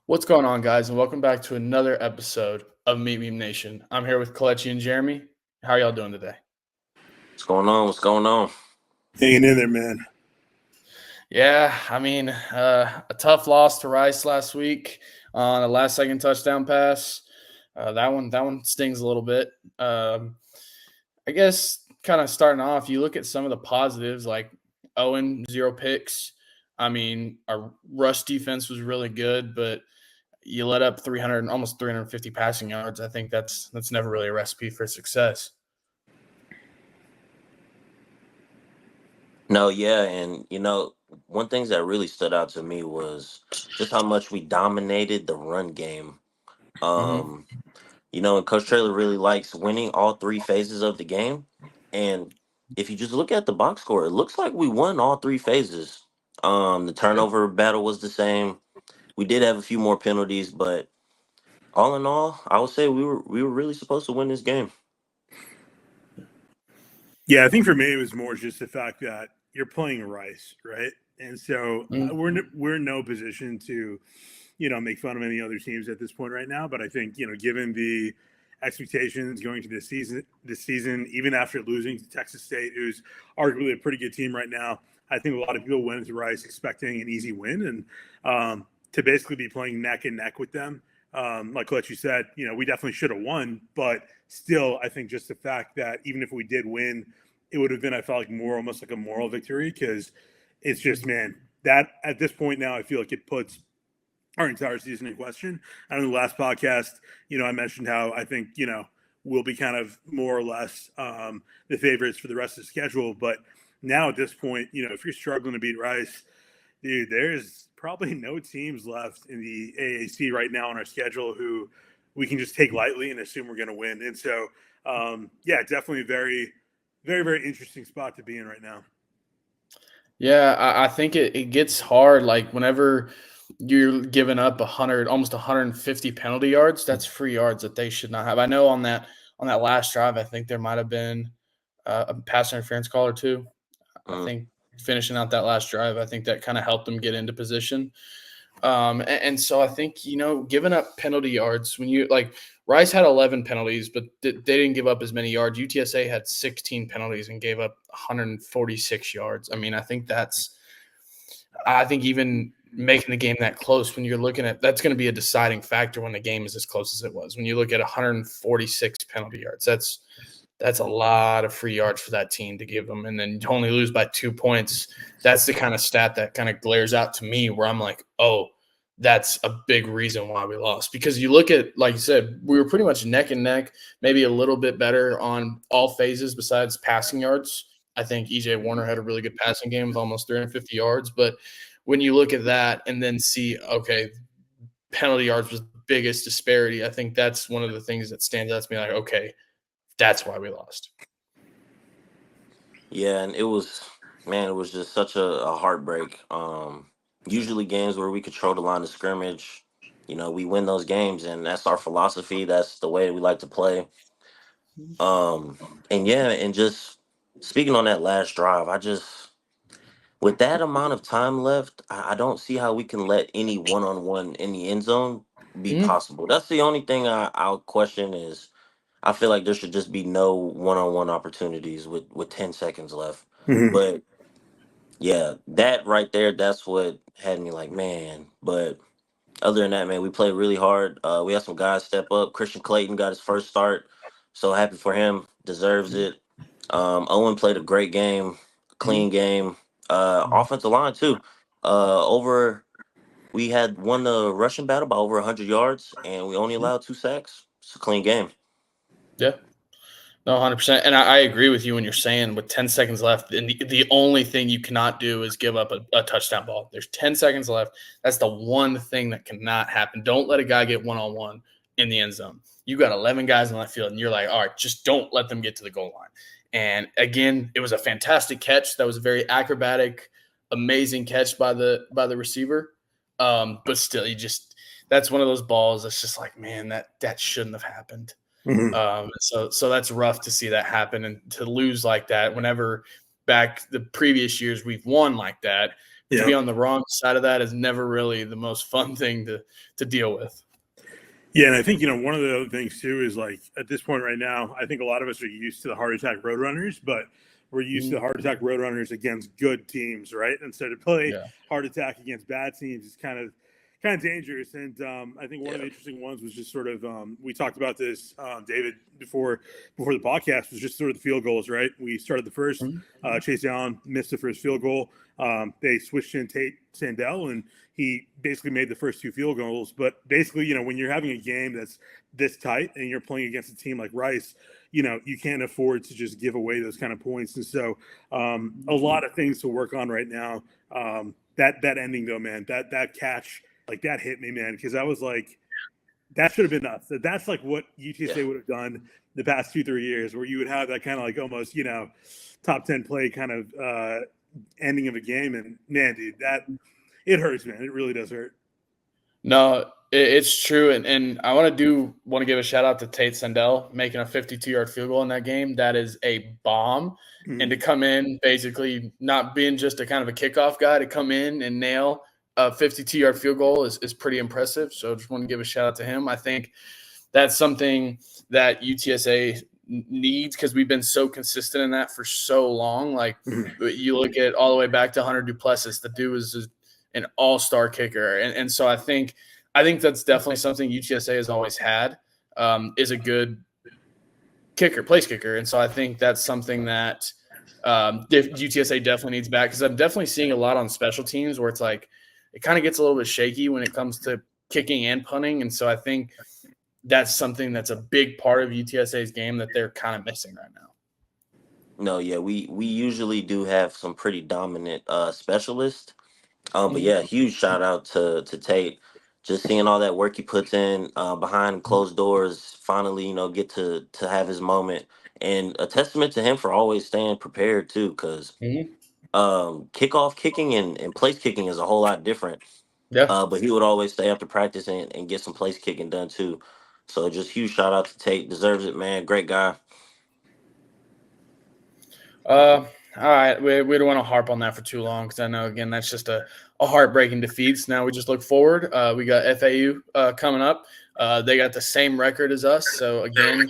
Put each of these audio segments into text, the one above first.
What's going on, guys, and welcome back to another episode of Meet Meme Nation. I'm here with Kalechi and Jeremy. How are y'all doing today? What's going on? What's going on? Hanging in there, man. Yeah, a tough loss to Rice last week on a last-second touchdown pass. That one stings a little bit. I guess kind of starting off, you look at some of the positives like Owen, 0 picks. I mean, our rush defense was really good, but you let up almost 350 passing yards. I think that's never really a recipe for success. No, yeah, and one thing that really stood out to me was just how much we dominated the run game. Mm-hmm. Um, and Coach Traylor really likes winning all three phases of the game. And if you just look at the box score, it looks like we won all three phases. The turnover battle was the same. We did have a few more penalties, but all in all, I would say we were really supposed to win this game. Yeah, I think for me it was more just the fact that you're playing Rice, right? And so we're in no position to, make fun of any other teams at this point right now. But I think given the expectations going to this season, even after losing to Texas State, who's arguably a pretty good team right now, I think a lot of people went into Rice expecting an easy win, and to basically be playing neck and neck with them. Like what you said, we definitely should have won, but still, I think just the fact that even if we did win, it would have been, I felt like, more almost like a moral victory, because it's just, man, that at this point now, I feel like it puts our entire season in question. I know the last podcast, I mentioned how I think, we'll be kind of more or less the favorites for the rest of the schedule. But now at this point, if you're struggling to beat Rice, dude, there's probably no teams left in the AAC right now on our schedule who we can just take lightly and assume we're going to win. And so, definitely a very, very, very interesting spot to be in right now. Yeah, I think it gets hard. Like whenever you're giving up almost 150 penalty yards, that's free yards that they should not have. I know on that last drive, I think there might have been a pass interference call or two. I think finishing out that last drive, I think that kind of helped them get into position. And so I think, giving up penalty yards when you like Rice had 11 penalties, but they didn't give up as many yards. UTSA had 16 penalties and gave up 146 yards. I mean, I think even making the game that close, when you're looking at, that's going to be a deciding factor when the game is as close as it was. When you look at 146 penalty yards, that's a lot of free yards for that team to give them. And then you only lose by 2 points. That's the kind of stat that kind of glares out to me where I'm like, oh, that's a big reason why we lost. Because you look at, like you said, we were pretty much neck and neck, maybe a little bit better on all phases besides passing yards. I think E.J. Warner had a really good passing game with almost 350 yards. But when you look at that and then see, okay, penalty yards was the biggest disparity, I think that's one of the things that stands out to me like, okay, that's why we lost. Yeah, and it was just such a heartbreak. Usually games where we control the line of scrimmage, we win those games, and that's our philosophy. That's the way we like to play. And just speaking on that last drive, with that amount of time left, I don't see how we can let any one-on-one in the end zone be possible. That's the only thing I'll question is I feel like there should just be no one-on-one opportunities with 10 seconds left. Mm-hmm. But yeah, that right there, that's what had me like, man. But other than that, man, we played really hard. We had some guys step up. Christian Clayton got his first start. So happy for him. Deserves it. Owen played a great game, clean game. Offensive line too. We had won the rushing battle by over 100 yards, and we only allowed 2 sacks. It's a clean game. Yeah. No, 100%. And I agree with you when you're saying with 10 seconds left, and the only thing you cannot do is give up a touchdown ball. There's 10 seconds left. That's the one thing that cannot happen. Don't let a guy get one-on-one in the end zone. You got 11 guys on that field, and you're like, all right, just don't let them get to the goal line. And again, it was a fantastic catch. That was a very acrobatic, amazing catch by the receiver. But still, that's one of those balls that's just like, man, that shouldn't have happened. Mm-hmm. So that's rough to see that happen and to lose like that. Whenever back the previous years we've won like that, to be on the wrong side of that is never really the most fun thing to deal with. Yeah, and I think, one of the other things too is like at this point right now, I think a lot of us are used to the heart attack Roadrunners, but we're used to the heart attack Roadrunners against good teams, right? And so to play heart attack against bad teams is kind of dangerous. And I think one of the interesting ones was just sort of we talked about this, David, before the podcast, was just sort of the field goals, right? We started the first, Chase Allen missed the first field goal. They switched in Tate Sandell, and he basically made the first 2 field goals. But basically, when you're having a game that's this tight and you're playing against a team like Rice, you can't afford to just give away those kind of points. And so a lot of things to work on right now. That ending, though, man, that catch, like that hit me, man, because I was like, that should have been us. That's like what UTSA would have done the past 2-3 years, where you would have that kind of like almost, top 10 play kind of ending of a game. And man, dude, it hurts, man. It really does hurt. No, it's true. And I want to give a shout out to Tate Sandell making a 52-yard field goal in that game. That is a bomb. Mm-hmm. And to come in, basically not being just a kind of a kickoff guy, to come in and nail a 52-yard field goal is pretty impressive. So I just want to give a shout out to him. I think that's something that UTSA needs, because we've been so consistent in that for so long. Like you look at all the way back to Hunter Duplessis, the dude was an all-star kicker. And so I think that's definitely something UTSA has always had, is a good kicker, place kicker. And so I think that's something that UTSA definitely needs back, because I'm definitely seeing a lot on special teams where it's like it kind of gets a little bit shaky when it comes to kicking and punting. And so I think that's something that's a big part of UTSA's game that they're kind of missing right now. No, yeah, we usually do have some pretty dominant specialists. But yeah, huge shout out to Tate. Just seeing all that work he puts in behind closed doors, finally, get to have his moment. And a testament to him for always staying prepared too, because kickoff kicking and place kicking is a whole lot different. Yeah. But he would always stay after practice and get some place kicking done too. So just huge shout out to Tate. Deserves it, man. Great guy. All right. We don't want to harp on that for too long, because I know, again, that's just a heartbreaking defeat. So now we just look forward. We got FAU coming up. They got the same record as us. So, again,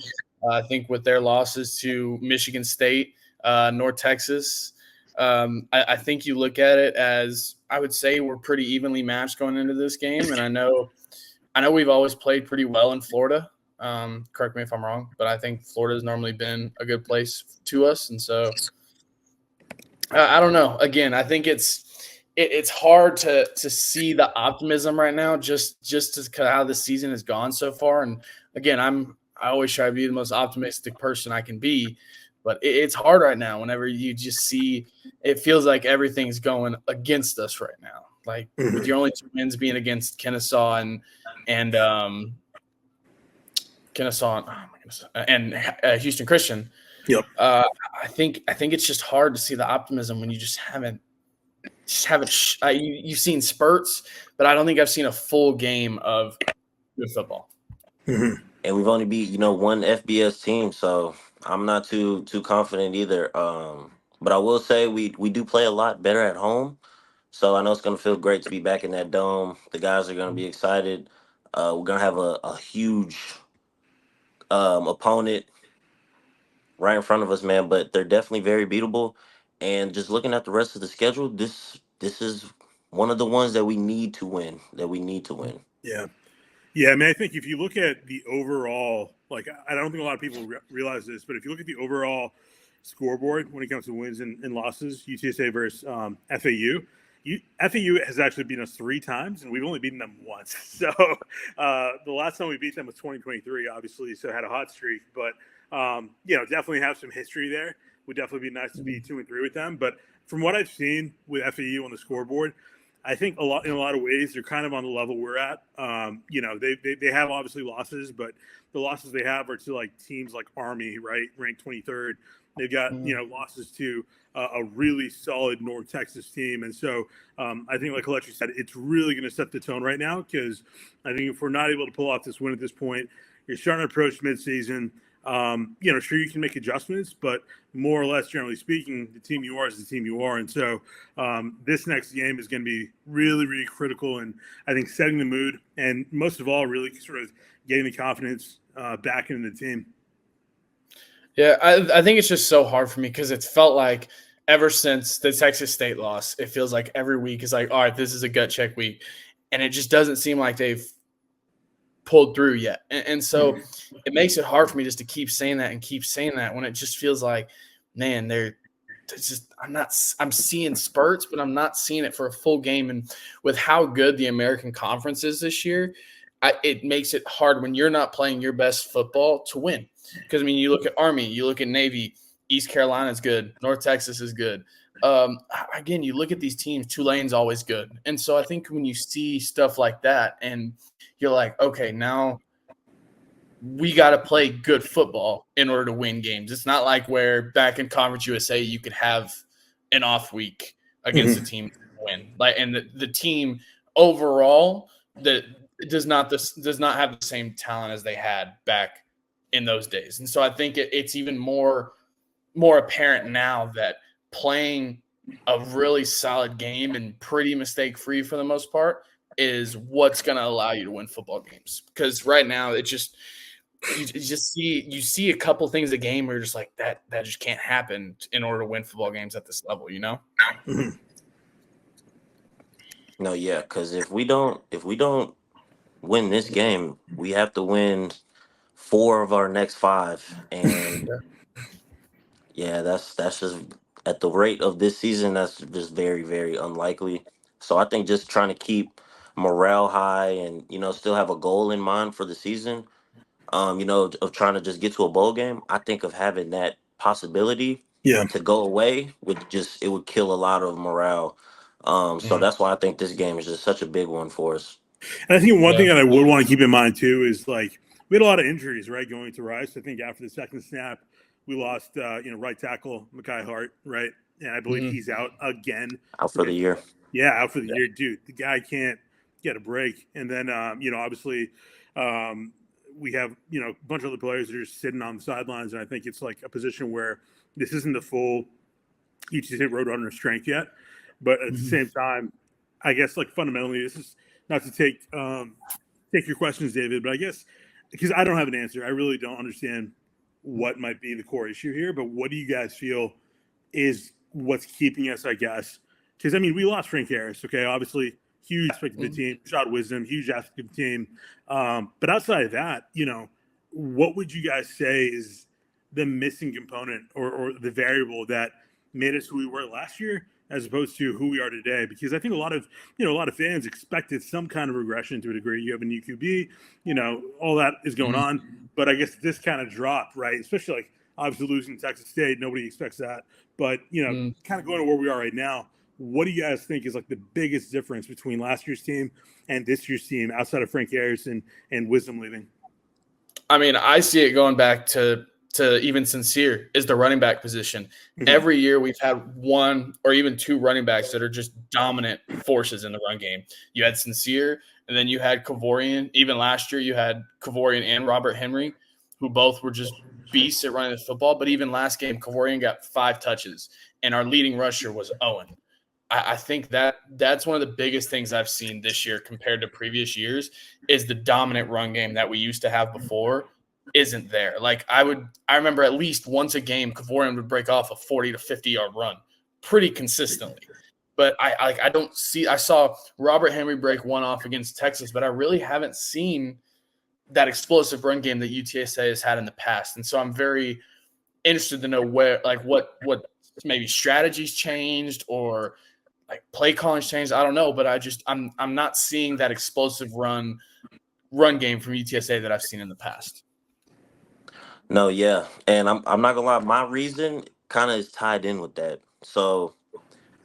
I think with their losses to Michigan State, North Texas, I think you look at it as, I would say, we're pretty evenly matched going into this game. And I know we've always played pretty well in Florida. Correct me if I'm wrong, but I think Florida's normally been a good place to us. And so I don't know. Again, I think it's hard to see the optimism right now, just how the season has gone so far. And again, I always try to be the most optimistic person I can be, but it's hard right now whenever you just see it feels like everything's going against us right now. Like with your only 2 wins being against Kennesaw and Houston Christian. Yep. I think it's just hard to see the optimism when you just haven't. You've seen spurts, but I don't think I've seen a full game of good football. Mm-hmm. And we've only beat one FBS team, so I'm not too confident either. But I will say we do play a lot better at home, so I know it's gonna feel great to be back in that dome. The guys are gonna be excited. We're gonna have a huge opponent right in front of us, man. But they're definitely very beatable. And just looking at the rest of the schedule, this is one of the ones that we need to win. Yeah. Yeah, I mean, I think if you look at the overall, like, I don't think a lot of people realize this, but if you look at the overall scoreboard when it comes to wins and losses, UTSA versus FAU, FAU has actually beaten us 3 times, and we've only beaten them once. So the last time we beat them was 2023, obviously, so had a hot streak. But, definitely have some history there. Would definitely be nice to be 2-3 with them. But from what I've seen with FAU on the scoreboard, I think in a lot of ways they're kind of on the level we're at. They have obviously losses, but the losses they have are to like teams like Army, right, ranked 23rd. They've got losses to a really solid North Texas team, and so I think, like Kelechi said, it's really going to set the tone right now, because I think if we're not able to pull off this win at this point, you're starting to approach midseason. Sure, you can make adjustments, but more or less, generally speaking, the team you are is the team you are. And so this next game is going to be really, really critical. And I think setting the mood and most of all, really sort of getting the confidence back into the team. Yeah, I think it's just so hard for me because it's felt like ever since the Texas State loss, it feels like every week is like, all right, this is a gut check week. And it just doesn't seem like they've pulled through yet. And so it makes it hard for me just to keep saying that and keep saying that when it just feels like, man, I'm seeing spurts, but I'm not seeing it for a full game. And with how good the American Conference is this year, it makes it hard when you're not playing your best football to win. Because, I mean, you look at Army, you look at Navy, East Carolina's good, North Texas is good. Again, you look at these teams, Tulane's always good. And so I think when you see stuff like that and you're like, okay, now we got to play good football in order to win games. It's not like where back in Conference USA you could have an off week against a team to win. Like, and the team overall that does not have the same talent as they had back in those days. And so I think it's even more apparent now that playing a really solid game and pretty mistake free for the most part is what's going to allow you to win football games. Because right now it just you see a couple things a game where you're just like that just can't happen in order to win football games at this level, you know? No, yeah, because if we don't win this game, we have to win 4 of our next 5, and yeah, that's just at the rate of this season, that's just very, very unlikely. So I think just trying to keep morale high and still have a goal in mind for the season, of trying to just get to a bowl game. I think of having that possibility to go away it would kill a lot of morale. So that's why I think this game is just such a big one for us. And I think one thing that I would want to keep in mind too is like we had a lot of injuries, right, going to Rice. I think after the second snap, we lost, right tackle Mekhi Hart, right, and I believe he's out again. Out for the year. Yeah, out for the year, dude. The guy can't get a break. And then, obviously, we have a bunch of other players that are just sitting on the sidelines, and I think it's like a position where this isn't the full UTSA Roadrunner strength yet. But at the same time, I guess like fundamentally, this is not to take your questions, David, but I guess because I don't have an answer, I really don't understand what might be the core issue here. But what do you guys feel is what's keeping us? I guess because I mean we lost Frank Harris, okay, obviously huge aspect of the team, shot wisdom, huge aspect of the team. But outside of that, what would you guys say is the missing component or the variable that made us who we were last year as opposed to who we are today? Because I think a lot of fans expected some kind of regression to a degree. You have a new QB, all that is going on. But I guess this kind of dropped, right? Especially like obviously losing Texas State, nobody expects that. But kind of going to where we are right now. What do you guys think is like the biggest difference between last year's team and this year's team outside of Frank Harrison and Wisdom leaving? I mean, I see it going back to even Sincere is the running back position. Every year we've had one or even two running backs that are just dominant forces in the run game. You had Sincere, and then you had Kavorian. Even last year you had Kavorian and Robert Henry, who both were just beasts at running the football. But even last game, Kavorian got 5 touches, and our leading rusher was Owen. I think that's one of the biggest things I've seen this year compared to previous years is the dominant run game that we used to have before isn't there. Like I remember at least once a game, Kavorian would break off a 40 to 50-yard run pretty consistently. But I saw Robert Henry break one off against Texas, but I really haven't seen that explosive run game that UTSA has had in the past. And so I'm very interested to know what maybe strategies changed or like play calling changed. I don't know, but I'm not seeing that explosive run game from UTSA that I've seen in the past. No, yeah, and I'm not gonna lie. My reason kind of is tied in with that. So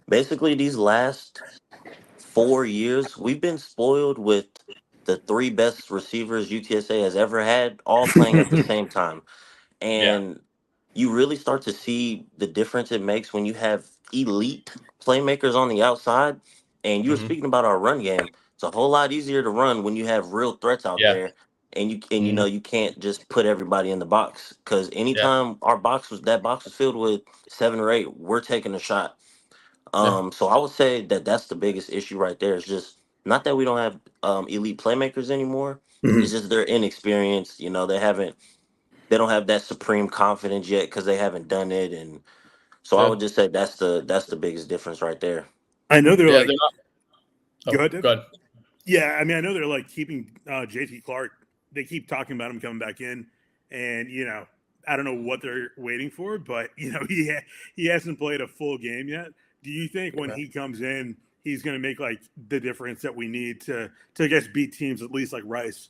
basically, these last 4 years, we've been spoiled with the 3 best receivers UTSA has ever had, all playing at the same time, and you really start to see the difference it makes when you have elite playmakers on the outside. And you were speaking about our run game. It's a whole lot easier to run when you have real threats out there. and you know you can't just put everybody in the box, because Yeah. anytime that box was filled with 7 or 8, we're taking a shot. Yeah. So I would say that's the biggest issue right there. Is just not that we don't have elite playmakers anymore. It's Mhm. just they're inexperienced. You know, they don't have that supreme confidence yet because they haven't done it, and so I Yeah. would just say that's the biggest difference right there. I know they're Yeah. like, They're not. go Oh, ahead, Dave. go ahead. Yeah, I mean, I know they're like keeping JT Clark. They keep talking about him coming back in, and I don't know what they're waiting for, but he hasn't played a full game yet. Do you think when Yeah. he comes in, he's going to make like the difference that we need to I guess beat teams at least like Rice?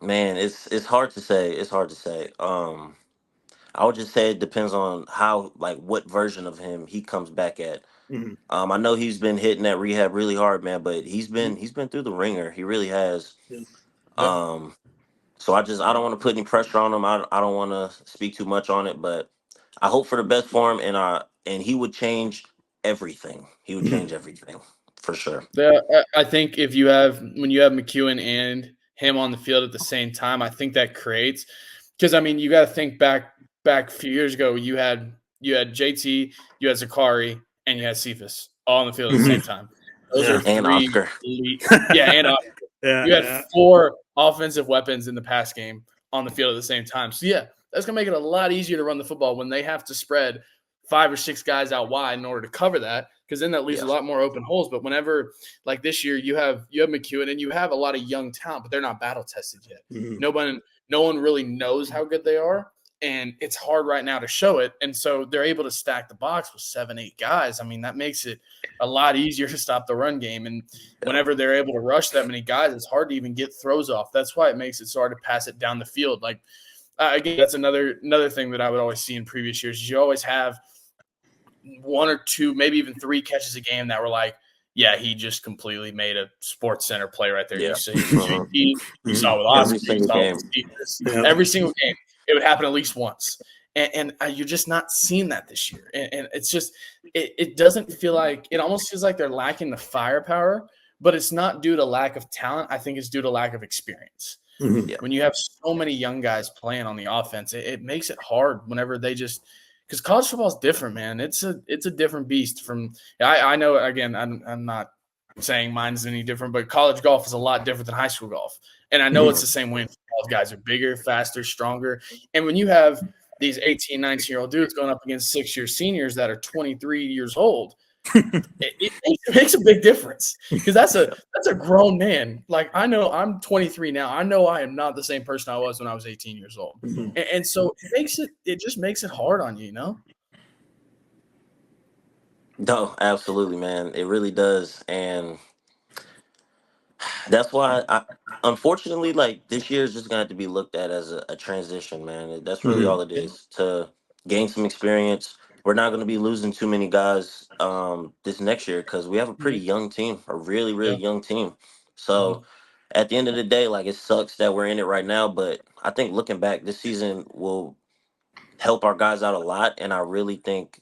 Man, it's hard to say. It's hard to say. I would just say it depends on how, like, what version of him he comes back at. Mm-hmm. I know he's been hitting that rehab really hard, man, but he's been through the ringer. He really has. Yeah. Yeah. Um, so I don't want to put any pressure on him. I don't want to speak too much on it, but I hope for the best for him, and he would change everything. He would Mm-hmm. change everything for sure. I think when you have McEwen and him on the field at the same time, I think that creates, because I mean you got to think back a few years ago. You had JT, you had Zakari, and you had Cephas all on the field at the Mm-hmm. same time. Those are Yeah. And three Oscar. elite. Yeah, and Yeah. you had Yeah. 4 offensive weapons in the pass game on the field at the same time. So yeah, that's gonna make it a lot easier to run the football when they have to spread 5 or 6 guys out wide in order to cover that, because then that leaves Yeah. a lot more open holes. But whenever, like this year, you have McEwen and you have a lot of young talent, but they're not battle tested yet. Mm-hmm. No one really knows how good they are, and it's hard right now to show it. And so they're able to stack the box with 7, 8 guys. I mean, that makes it a lot easier to stop the run game. And whenever they're able to rush that many guys, it's hard to even get throws off. That's why it makes it so hard to pass it down the field. Like again, that's another thing that I would always see in previous years. You always have 1 or 2, maybe even 3 catches a game that were like, yeah, he just completely made a Sports Center play right there. Yeah. You saw it with Mhm. JT, you saw it with Every Oscar, you single saw it game. with Cephas. Yeah. Every single game, it would happen at least once. And you're just not seeing that this year. And it's just it doesn't feel like – it almost feels like they're lacking the firepower, but it's not due to lack of talent. I think it's due to lack of experience. Mm-hmm. Yeah. When you have so many young guys playing on the offense, it makes it hard whenever they just – because college football is different, man. It's a different beast from – I know, again, I'm not saying mine's any different, but college golf is a lot different than high school golf. And I know it's the same way. College guys are bigger, faster, stronger. And when you have these 18, 19-year-old dudes going up against 6-year seniors that are 23 years old, it makes a big difference, because that's a grown man. Like, I know I'm 23 now. I know I am not the same person I was when I was 18 years old. Mm-hmm. And so it just makes it hard on you, you know? No, absolutely, man. It really does, and that's why unfortunately, like, this year is just gonna have to be looked at as a transition, man. That's really Mm-hmm. all it is, to gain some experience. We're not gonna be losing too many guys this next year because we have a pretty young team, a really, really Yeah. young team. So at the end of the day, like, it sucks that we're in it right now, but I think looking back, this season will help our guys out a lot, and I really think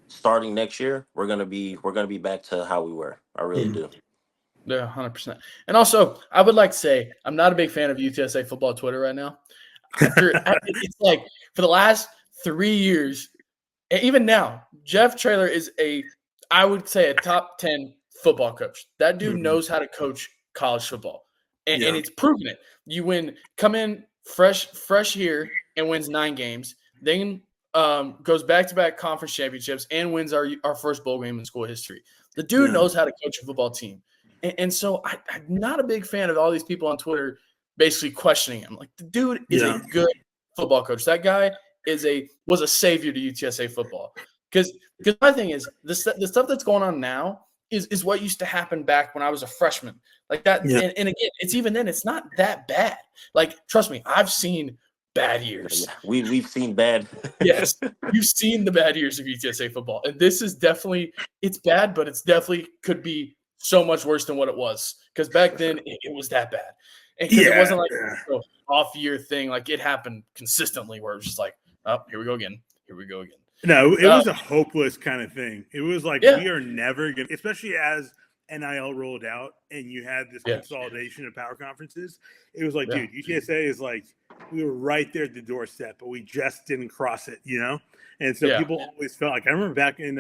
starting next year we're gonna be back to how we were. I really Mm-hmm. do. Yeah, 100%. And also, I would like to say I'm not a big fan of UTSA football Twitter right now. It's like for the last 3 years, and even now, Jeff Traylor is I would say, a top 10 football coach. That dude Mm-hmm. knows how to coach college football, and Yeah. it's proven it. You come in fresh here and wins 9 games, then goes back-to-back conference championships and wins our first bowl game in school history. The dude Yeah. knows how to coach a football team. And so I'm not a big fan of all these people on Twitter basically questioning him. Like, the dude is a good football coach. That guy was a savior to UTSA football. Because my thing is, the stuff that's going on now is what used to happen back when I was a freshman. Like that, Yeah. and again, it's even then, it's not that bad. Like, trust me, I've seen bad years. Yeah, we've seen bad. Yes, you've seen the bad years of UTSA football, and this is definitely it's bad, but it's definitely could be so much worse than what it was. Because back then it was that bad, and because it wasn't like an off-year thing. Like, it happened consistently, where it was just like, oh, here we go again. No, it was a hopeless kind of thing. It was like, Yeah. we are never going to, especially as NIL rolled out and you had this Yeah. consolidation of power conferences, it was like, Yeah. dude, UTSA is like, we were right there at the doorstep, but we just didn't cross it, you know? And so Yeah. people always felt like, I remember back in,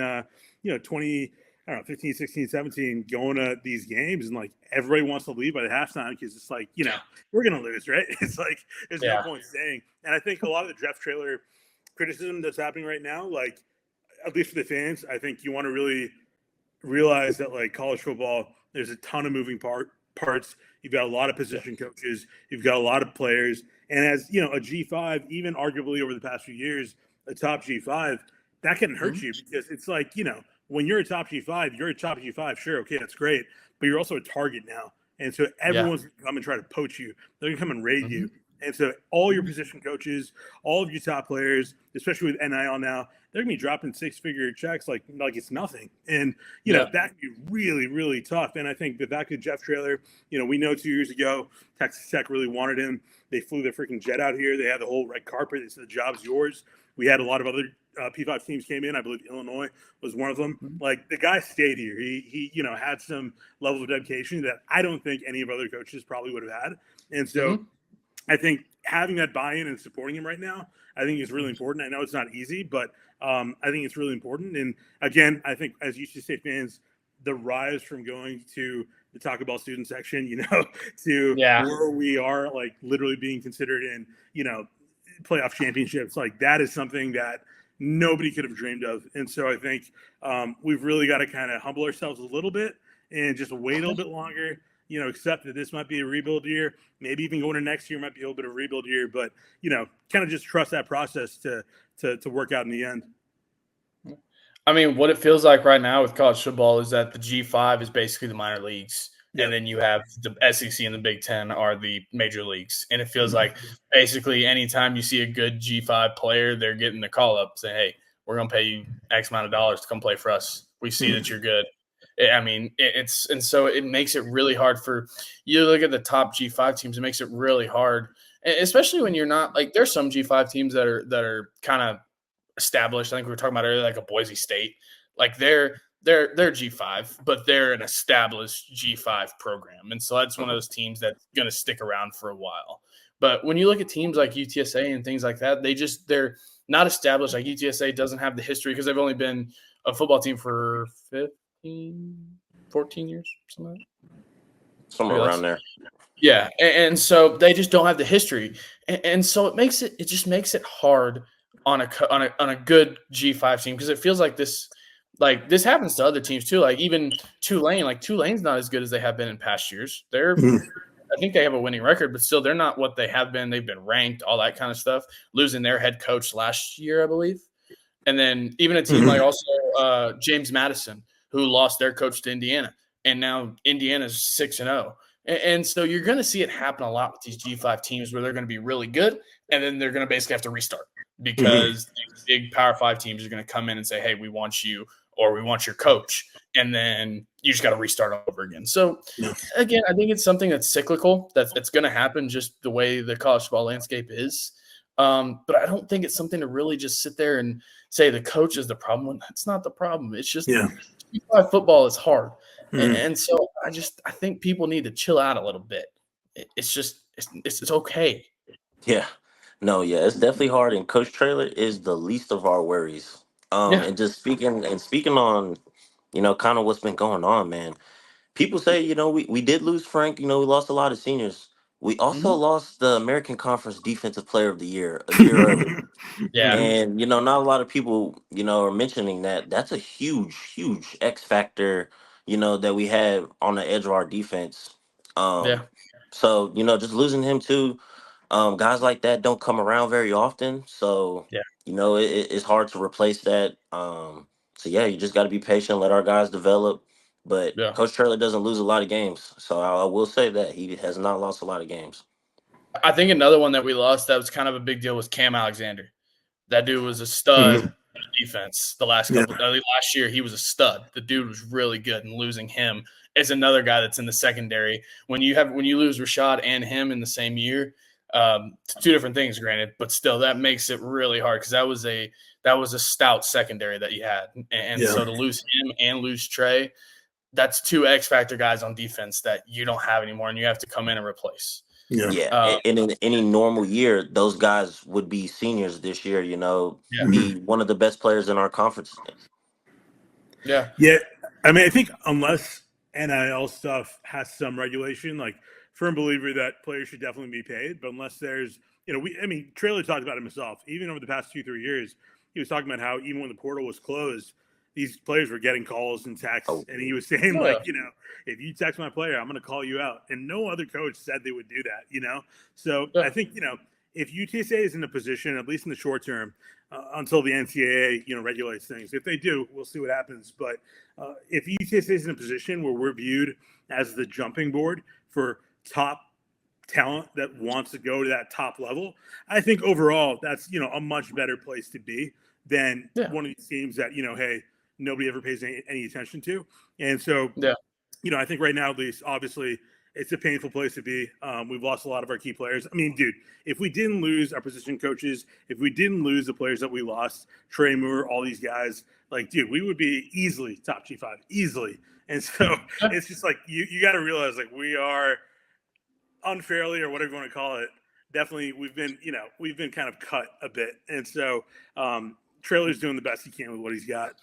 15, 16, 17, going to these games and like everybody wants to leave by the halftime because it's like, we're going to lose, right? It's like, there's no point staying. And I think a lot of the draft trailer criticism that's happening right now, like, at least for the fans, I think you want to really realize that like college football, there's a ton of moving parts. You've got a lot of position coaches. You've got a lot of players. And as, a G5, even arguably over the past few years, a top G5, that can hurt you because it's like, when you're a top G5, you're a top G5. Sure, okay, that's great. But you're also a target now. And so everyone's going to come and try to poach you. They're going to come and raid you. And so all your position coaches, all of your top players, especially with NIL now, they're going to be dropping six-figure checks like it's nothing. And, that can be really, really tough. And I think the fact that Jeff Traylor, we know 2 years ago, Texas Tech really wanted him. They flew their freaking jet out here. They had the whole red carpet. They said, the job's yours. We had a lot of other P5 teams came in. I believe Illinois was one of them. Like, the guy stayed here. He had some level of dedication that I don't think any of other coaches probably would have had. And so I think having that buy-in and supporting him right now, I think is really important. I know it's not easy, but I think it's really important. And again, I think as UC fans, the rise from going to the Taco Bell student section, to where we are, like literally being considered in, playoff championships, like that is something that nobody could have dreamed of. And so I think we've really got to kind of humble ourselves a little bit and just wait a little bit longer. Accept that this might be a rebuild year. Maybe even going to next year might be a little bit of a rebuild year, but kind of just trust that process to work out in the end. I mean, what it feels like right now with college football is that the G5 is basically the minor leagues, and then you have the SEC and the Big Ten are the major leagues. And it feels like basically anytime you see a good G5 player, they're getting the call up saying, "Hey, we're going to pay you X amount of dollars to come play for us. We see that you're good." I mean, and so it makes it really hard for you. Look at the top G5 teams; it makes it really hard, especially when you're not like. There's some G5 teams that are kind of established. I think we were talking about earlier, like a Boise State, like they're G5, but they're an established G5 program, and so that's one of those teams that's going to stick around for a while. But when you look at teams like UTSA and things like that, they're not established. Like UTSA doesn't have the history because they've only been a football team for 14 years, something like that. Somewhere around there. Yeah, and so they just don't have the history, and so it just makes it hard on a good G5 team because it feels like this happens to other teams too. Like even Tulane's not as good as they have been in past years. I think they have a winning record, but still they're not what they have been. They've been ranked, all that kind of stuff, losing their head coach last year, I believe. And then even a team like also James Madison, who lost their coach to Indiana, and now Indiana's 6-0. And so you're going to see it happen a lot with these G5 teams where they're going to be really good, and then they're going to basically have to restart because these big Power 5 teams are going to come in and say, "Hey, we want you," or "We want your coach," and then you just got to restart over again. So again, I think it's something that's cyclical. That's going to happen just the way the college football landscape is. But I don't think it's something to really just sit there and say the coach is the problem when that's not the problem. It's just G5 football is hard. And so I think people need to chill out a little bit. It's okay. Yeah. No, yeah, it's definitely hard. And Coach Traylor is the least of our worries. And just speaking on, kind of what's been going on, man. People say, we did lose Frank, we lost a lot of seniors. We also lost the American Conference Defensive Player of the Year a year early. Yeah. And, not a lot of people, are mentioning that. That's a huge, huge X factor, that we have on the edge of our defense. So, just losing him too, guys like that don't come around very often. So, it's hard to replace that. So, yeah, you just got to be patient, let our guys develop. But Coach Traylor doesn't lose a lot of games. So I will say that he has not lost a lot of games. I think another one that we lost that was kind of a big deal was Cam Alexander. That dude was a stud in defense the last last year. He was a stud. The dude was really good, and losing him is another guy that's in the secondary. When you lose Rashad and him in the same year, two different things, granted, but still that makes it really hard because that was a stout secondary that you had, and so to lose him and lose Trey, that's two X factor guys on defense that you don't have anymore, and you have to come in and replace. Yeah, and in any normal year, those guys would be seniors this year. Be one of the best players in our conference. Yeah. I mean, I think unless NIL stuff has some regulation, like firm believer that players should definitely be paid, but unless there's, Traylor talked about it himself. Even over the past 2-3 years, he was talking about how even when the portal was closed, these players were getting calls and texts, and he was saying if you text my player, I'm going to call you out. And no other coach said they would do that. So I think if UTSA is in a position, at least in the short term, until the NCAA regulates things, if they do, we'll see what happens. But if UTSA is in a position where we're viewed as the jumping board for top talent that wants to go to that top level, I think overall that's a much better place to be than one of these teams that hey, nobody ever pays any attention to. And so I think right now, at least, obviously it's a painful place to be. We've lost a lot of our key players. I mean, dude, if we didn't lose our position coaches, if we didn't lose the players that we lost, Trey Moore, all these guys, dude, we would be easily top G5, easily. And so it's just you got to realize we are unfairly, or whatever you want to call it, definitely we've been kind of cut a bit. And so Traylor's doing the best he can with what he's got.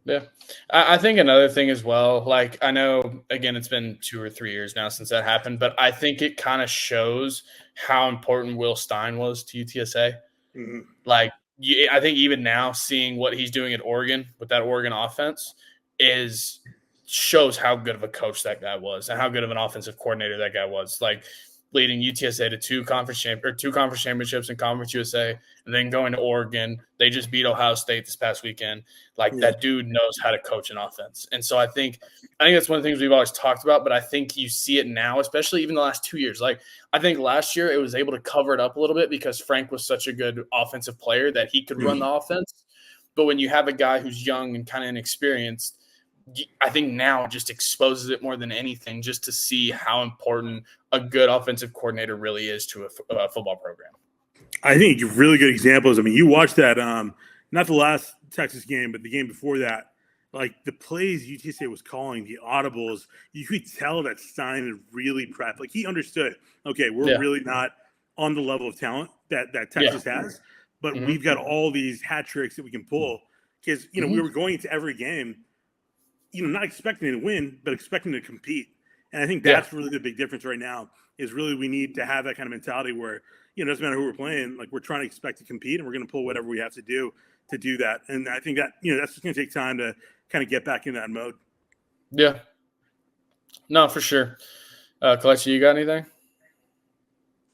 Yeah. I think another thing as well, I know, again, it's been 2 or 3 years now since that happened, but I think it kind of shows how important Will Stein was to UTSA. Mm-hmm. I think even now, seeing what he's doing at Oregon with that Oregon offense shows how good of a coach that guy was and how good of an offensive coordinator that guy was. Leading UTSA to two conference championships in Conference USA, and then going to Oregon. They just beat Ohio State this past weekend. That dude knows how to coach an offense. And so I think that's one of the things we've always talked about, but I think you see it now, especially even the last 2 years. I think last year it was able to cover it up a little bit because Frank was such a good offensive player that he could run the offense. But when you have a guy who's young and kind of inexperienced, I think now just exposes it more than anything, just to see how important a good offensive coordinator really is to a football program. I think really good examples. I mean, you watched that, not the last Texas game, but the game before that. The plays UTSA was calling, the audibles, you could tell that Stein had really prepped. He understood, okay, we're really not on the level of talent that Texas has, but we've got all these hat tricks that we can pull because, we were going into every game, not expecting to win, but expecting to compete. And I think that's really the big difference right now is really we need to have that kind of mentality where, it doesn't matter who we're playing, we're trying to expect to compete and we're going to pull whatever we have to do that. And I think that, that's just going to take time to kind of get back in that mode. Yeah. No, for sure. Kelechi, you got anything?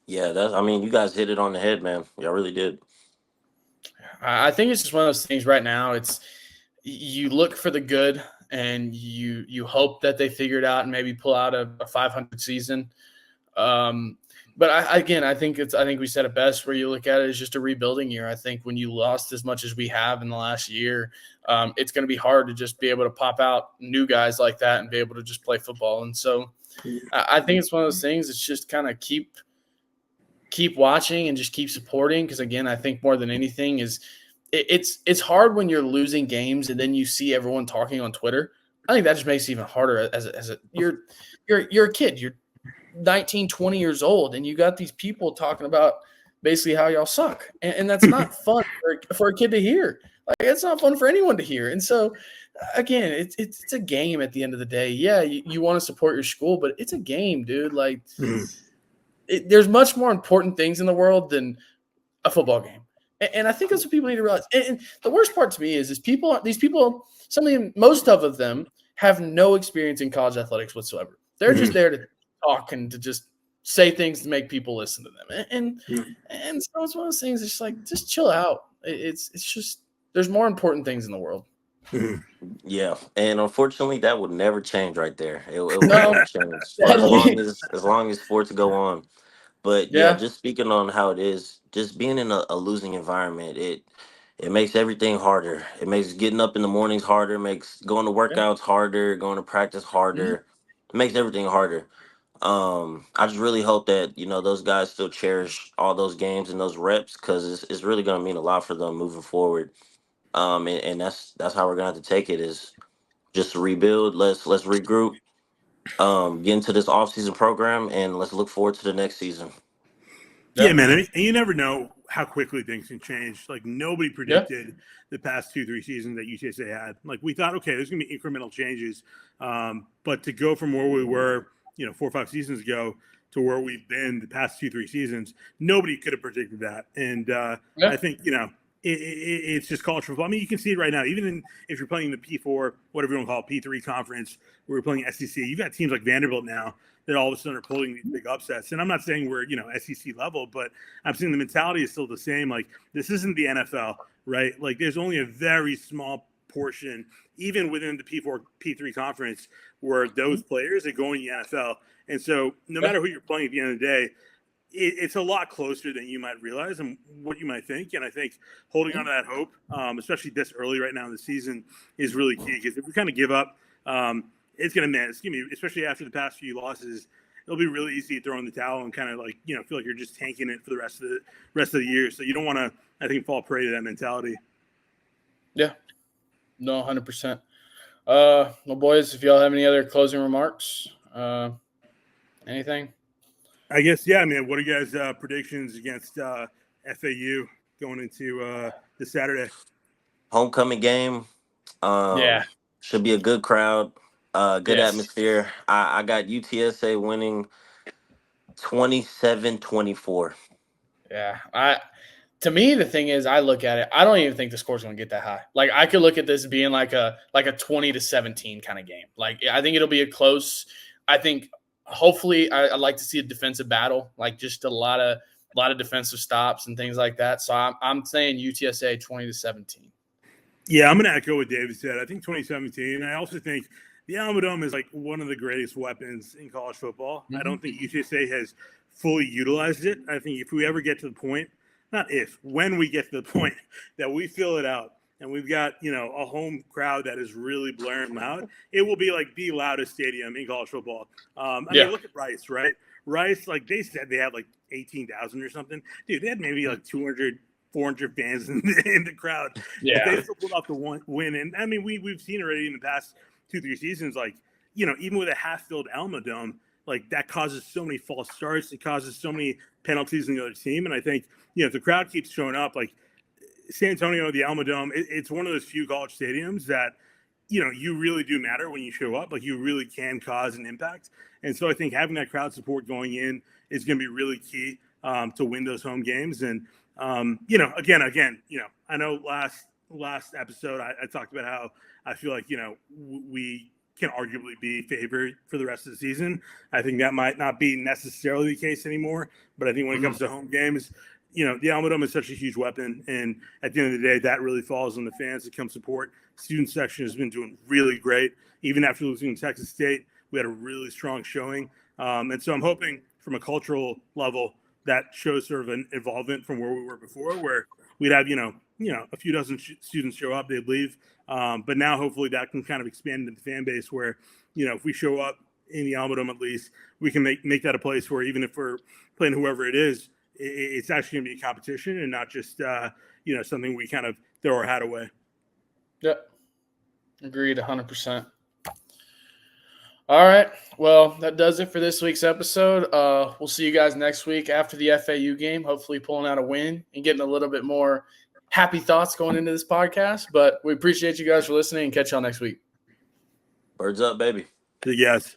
Yeah, you guys hit it on the head, man. Y'all really did. I think it's just one of those things right now. It's you look for the good and you hope that they figure it out and maybe pull out a 500 season. But I think we said it best where you look at it as just a rebuilding year. I think when you lost as much as we have in the last year, it's going to be hard to just be able to pop out new guys like that and be able to just play football. And so I think it's one of those things. It's just kind of keep watching and just keep supporting. Because again, I think more than anything is it's hard when you're losing games and then you see everyone talking on Twitter. I think that just makes it even harder you're a kid. You're 19, 20 years old, and you got these people talking about basically how y'all suck. And that's not fun for a kid to hear. It's not fun for anyone to hear. And so, again, it's a game at the end of the day. Yeah, you want to support your school, but it's a game, dude. There's much more important things in the world than a football game. And I think that's what people need to realize. And the worst part to me is these people, most of them have no experience in college athletics whatsoever. They're just there to talk and to just say things to make people listen to them. And so it's one of those things. It's just chill out. It's just there's more important things in the world. Yeah, and unfortunately, that would never change right there. It will never change as long as sports go on. But just speaking on how it is, just being in a losing environment, it makes everything harder. It makes getting up in the mornings harder, makes going to workouts harder, going to practice harder. It makes everything harder. I just really hope that those guys still cherish all those games and those reps because it's really going to mean a lot for them moving forward. And that's how we're going to have to take it is just to rebuild. Let's regroup, get into this offseason program, and let's look forward to the next season. Yeah, man. And you never know how quickly things can change. Like, nobody predicted the past 2-3 seasons that UTSA had. Like, we thought, okay, there's going to be incremental changes. But to go from where we were, 4 or 5 seasons ago to where we've been the past 2-3 seasons, nobody could have predicted that. And I think, it's just college football. I mean, you can see it right now. Even if you're playing the P4, whatever you want to call it, P3 conference, where we're playing SEC, you've got teams like Vanderbilt now that all of a sudden are pulling these big upsets. And I'm not saying we're, SEC level, but I'm saying the mentality is still the same. Like, this isn't the NFL, right? Like, there's only a very small portion, even within the P4, P3 conference, where those players are going to the NFL. And so no matter who you're playing at the end of the day, it's a lot closer than you might realize and what you might think. And I think holding on to that hope, especially this early right now in the season, is really key. Because if we kind of give up, it's going to be, especially after the past few losses, it'll be really easy to throw in the towel and kind of like, feel like you're just tanking it for the rest of the year. So you don't want to, I think, fall prey to that mentality. Yeah. No, 100%. Well, boys, if y'all have any other closing remarks, anything? I guess, yeah, man. What are you guys' predictions against FAU going into this Saturday? Homecoming game. Should be a good crowd, good atmosphere. I got UTSA winning 27-24. Yeah. To me, the thing is, I look at it, I don't even think the score's going to get that high. Like, I could look at this being like a 20-17 kind of game. Like, I think it'll be a close. I think hopefully I'd like to see a defensive battle, like just a lot of defensive stops and things like that. So I'm saying UTSA 20-17. Yeah, I'm going to echo what David said. I think 2017. I also think the Alamo Dome is like one of the greatest weapons in college football. I don't think UTSA has fully utilized it. I think if we ever get to the point, when we get to the point that we fill it out and we've got, a home crowd that is really blaring loud, it will be like the loudest stadium in college football. I mean, look at Rice, right? Rice, like they said they had like 18,000 or something. Dude, they had maybe like 200, 400 fans in the crowd. Yeah. But they still pulled off the win. And I mean, we've seen already in the past 2-3 seasons, like, even with a half-filled Alamo Dome, like that causes so many false starts. It causes so many penalties in the other team. And I think, if the crowd keeps showing up, like San Antonio, the Alamo Dome, it's one of those few college stadiums that, you really do matter when you show up. Like, you really can cause an impact. And so I think having that crowd support going in is going to be really key to win those home games. And, again, I know last episode I talked about how I feel like, we can arguably be favored for the rest of the season. I think that might not be necessarily the case anymore. But I think when it comes to home games, the Alamo Dome is such a huge weapon. And at the end of the day, that really falls on the fans that come support. Student section has been doing really great. Even after losing to Texas State, we had a really strong showing. And so I'm hoping from a cultural level that shows sort of an involvement from where we were before, where we'd have, a few dozen students show up, they'd leave. But now hopefully that can kind of expand into the fan base where, if we show up in the Alamo Dome, at least we can make that a place where even if we're playing whoever it is, it's actually going to be a competition and not just, something we kind of throw our hat away. Yep. Agreed 100%. All right. Well, that does it for this week's episode. We'll see you guys next week after the FAU game, hopefully pulling out a win and getting a little bit more happy thoughts going into this podcast. But we appreciate you guys for listening and catch y'all next week. Birds up, baby. Yes.